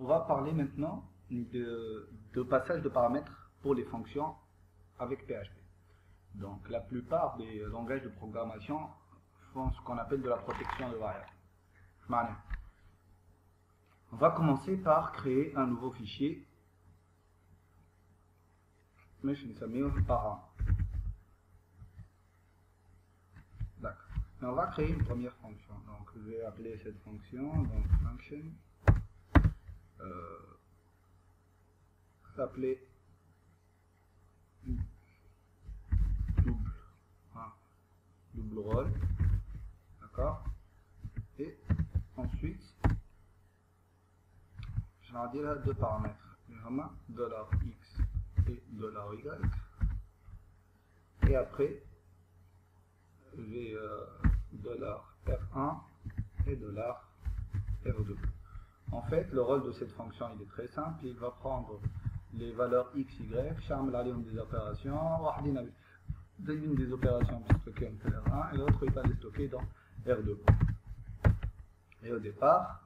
On va parler maintenant de passage de paramètres pour les fonctions avec PHP. Donc la plupart des langages de programmation font ce qu'on appelle de la protection de variables. On va commencer par créer un nouveau fichier. Mais je vais mettre parent. D'accord. Et on va créer une première fonction. Donc je vais appeler cette fonction, donc function. S'appeler double rôle, d'accord, et ensuite je vais dire deux paramètres, $x et $y, et après j'ai $r1 et $r2. En fait, le rôle de cette fonction il est très simple, il va prendre les valeurs x, y, des opérations, l'une des opérations stockées en R1 et l'autre il va les stocker dans R2. Et au départ,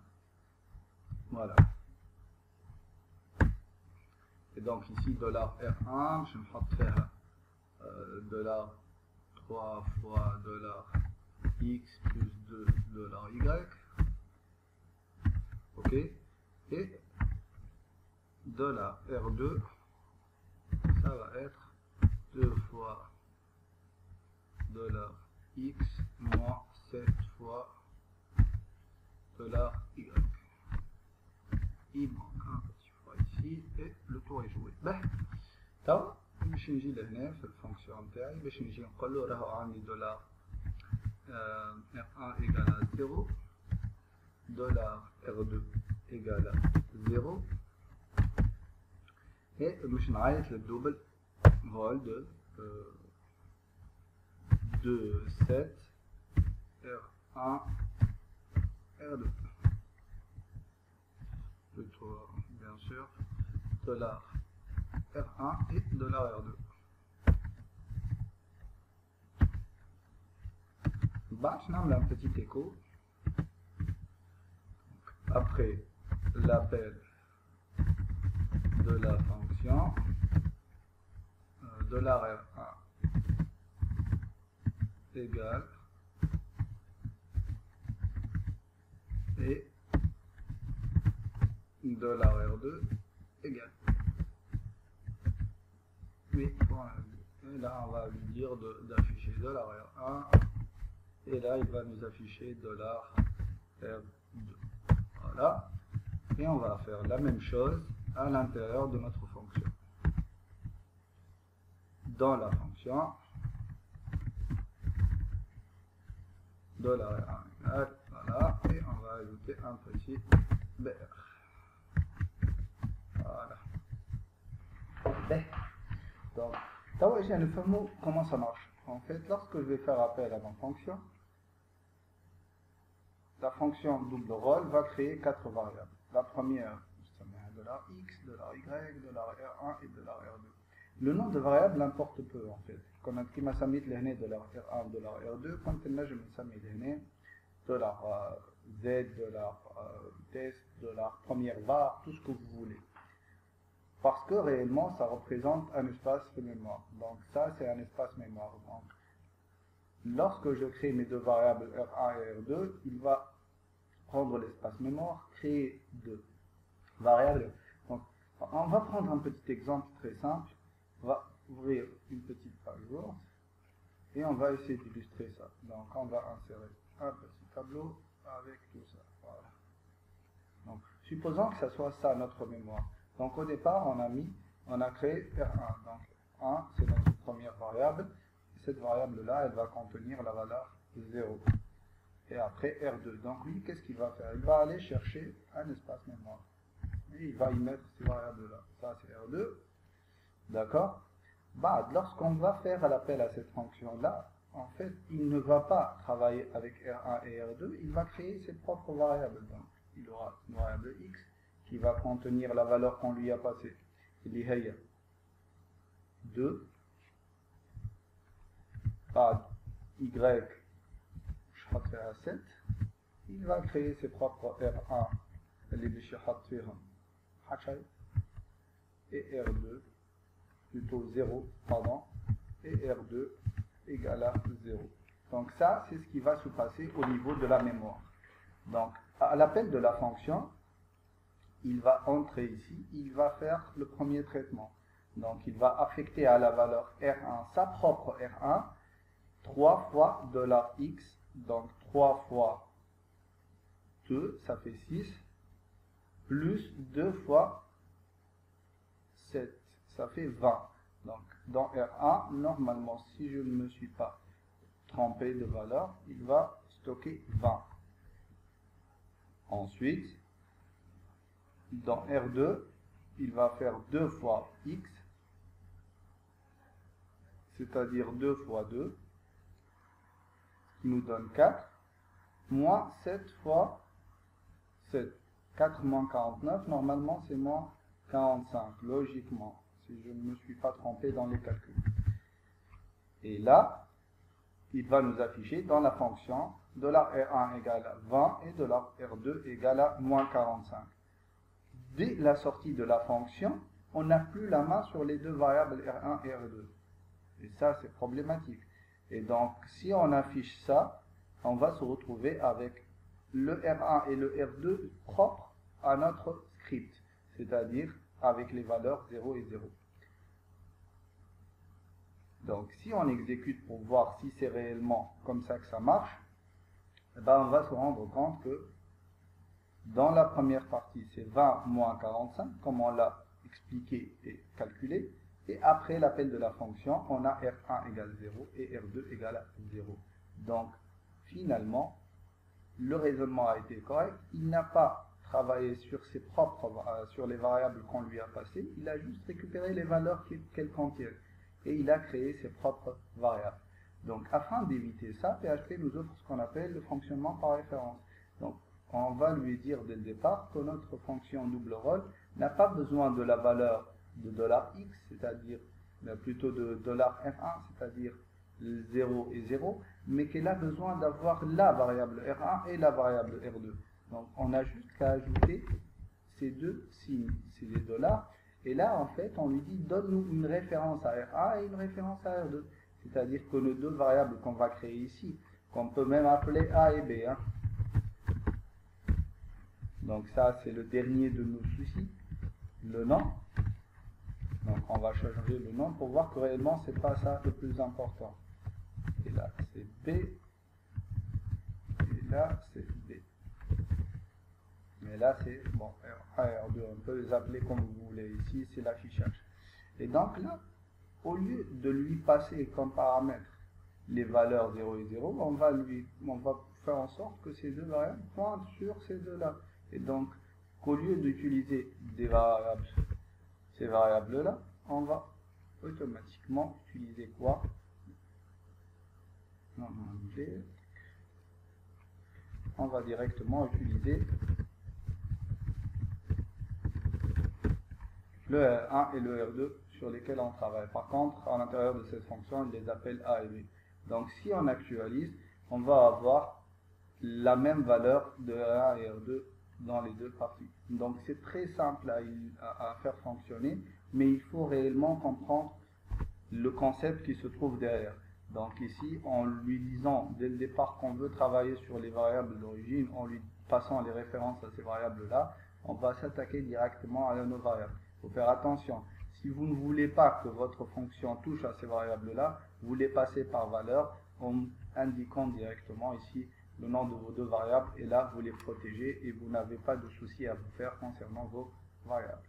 voilà. Et donc ici, $R1, je vais faire $3 fois $x plus 2 $y. Ok. Et $R2, ça va être 2 fois $x moins 7 fois $y. Il manque un petit fois ici et le tour est joué. توا باش نجي لهنا في الفونكسيون تاعي باش نجي نقول له راهو عندي $r1 égale 0 $r2 égale 0 et باش نعيط للدوبل رول de 7 R1 R2 plutôt bien sûr $R1 et $R2. Je nomme un petit écho après l'appel de la fonction $R1 égale et $R2 égale. Mais voilà. Et là on va lui dire d'afficher $R1 et là il va nous afficher $R2. Voilà. Et on va faire la même chose à l'intérieur de notre fonction. Dans la fonction $1 égale, voilà, et on va ajouter un petit BR. Voilà. Donc, nous faisons comment ça marche. En fait, lorsque je vais faire appel à ma fonction, la fonction double rôle va créer 4 variables. La première, ça met $x, $y, $r1 et $r2. Le nom de variable importe peu en fait. Quand on a سميت لهنا $r1 $r2 كنت نجم نسمي لهنا $z $test première var, tout ce que vous voulez. Parce que réellement ça représente un espace de mémoire. Donc ça c'est un espace mémoire. Donc lorsque je crée mes deux variables R1 et R2, il va prendre l'espace mémoire, créer deux variables. Donc on va prendre un petit exemple très simple. On va ouvrir une petite page Word et on va essayer d'illustrer ça. Donc on va insérer un petit tableau avec tout ça. Voilà. Donc supposons que ça soit ça notre mémoire. Donc au départ on a créé R1. Donc 1 c'est notre première variable. Et cette variable là elle va contenir la valeur 0. Et après R2. Donc lui qu'est-ce qu'il va faire? Il va aller chercher un espace mémoire. Et il va y mettre ces variables là. Ça c'est R2. D'accord. Lorsqu'on va faire l'appel à cette fonction-là, en fait, il ne va pas travailler avec R1 et R2, il va créer ses propres variables. Donc, il aura une variable x qui va contenir la valeur qu'on lui a passée. Il y a 2, y, je vais à 7. Il va créer ses propres R1, les et R2 plutôt 0, pardon, et R2 égale à 0. Donc ça, c'est ce qui va se passer au niveau de la mémoire. Donc, à l'appel de la fonction, il va entrer ici, il va faire le premier traitement. Donc, il va affecter à la valeur R1 sa propre R1, 3 fois $x, donc 3 fois 2, ça fait 6, plus 2 fois 7, ça fait 20. Donc, dans R1, normalement, si je ne me suis pas trompé de valeur, il va stocker 20. Ensuite, dans R2, il va faire 2 fois x, c'est-à-dire 2 fois 2, ce qui nous donne 4, moins 7 fois 7. 4 moins 49, normalement c'est moins 45, logiquement, si je ne me suis pas trompé dans les calculs. Et là, il va nous afficher dans la fonction $R1 égale à 20 et $R2 égale à moins 45. Dès la sortie de la fonction, on n'a plus la main sur les deux variables R1 et R2. Et ça, c'est problématique. Et donc, si on affiche ça, on va se retrouver avec le R1 et le R2 propres à notre script, c'est-à-dire avec les valeurs 0 et 0. Donc, si on exécute pour voir si c'est réellement comme ça que ça marche, eh ben, on va se rendre compte que dans la première partie, c'est 20 moins 45, comme on l'a expliqué et calculé. Et après l'appel de la fonction, on a R1 égale 0 et R2 égale à 0. Donc, finalement, le raisonnement a été correct. Il n'a pas travaillé sur ses propres, sur les variables qu'on lui a passées. Il a juste récupéré les valeurs qu'elles contiennent. Et il a créé ses propres variables. Donc, afin d'éviter ça, PHP nous offre ce qu'on appelle le fonctionnement par référence. Donc, on va lui dire dès le départ que notre fonction double rôle n'a pas besoin de la valeur de $x, c'est-à-dire plutôt de $F1, c'est-à-dire 0 et 0, mais qu'elle a besoin d'avoir la variable R1 et la variable R2. Donc, on a juste qu'à ajouter ces deux signes, c'est les dollars. Et là, en fait, on lui dit, donne-nous une référence à R1 et une référence à R2. C'est-à-dire que nos deux variables qu'on va créer ici, qu'on peut même appeler A et B. Hein. Donc ça, c'est le dernier de nos soucis, le nom. Donc on va changer le nom pour voir que réellement, c'est pas ça le plus important. Et là, c'est B. Et là, c'est B. Mais là, c'est, bon, R2, on peut les appeler comme vous voulez. Ici, c'est l'affichage. Et donc là, au lieu de lui passer comme paramètre les valeurs 0 et 0, on va faire en sorte que ces deux variables pointent sur ces deux-là. Et donc, qu'au lieu d'utiliser des variables, ces variables-là, on va automatiquement utiliser quoi? On va directement utiliser le R1 et le R2 sur lesquels on travaille. Par contre, à l'intérieur de cette fonction, il les appelle A et B. Donc, si on actualise, on va avoir la même valeur de R1 et R2 dans les deux parties. Donc, c'est très simple à faire fonctionner, mais il faut réellement comprendre le concept qui se trouve derrière. Donc ici, en lui disant dès le départ qu'on veut travailler sur les variables d'origine, en lui passant les références à ces variables-là, on va s'attaquer directement à nos variables. Il faut faire attention. Si vous ne voulez pas que votre fonction touche à ces variables-là, vous les passez par valeur en indiquant directement ici le nom de vos deux variables et là, vous les protégez et vous n'avez pas de souci à vous faire concernant vos variables.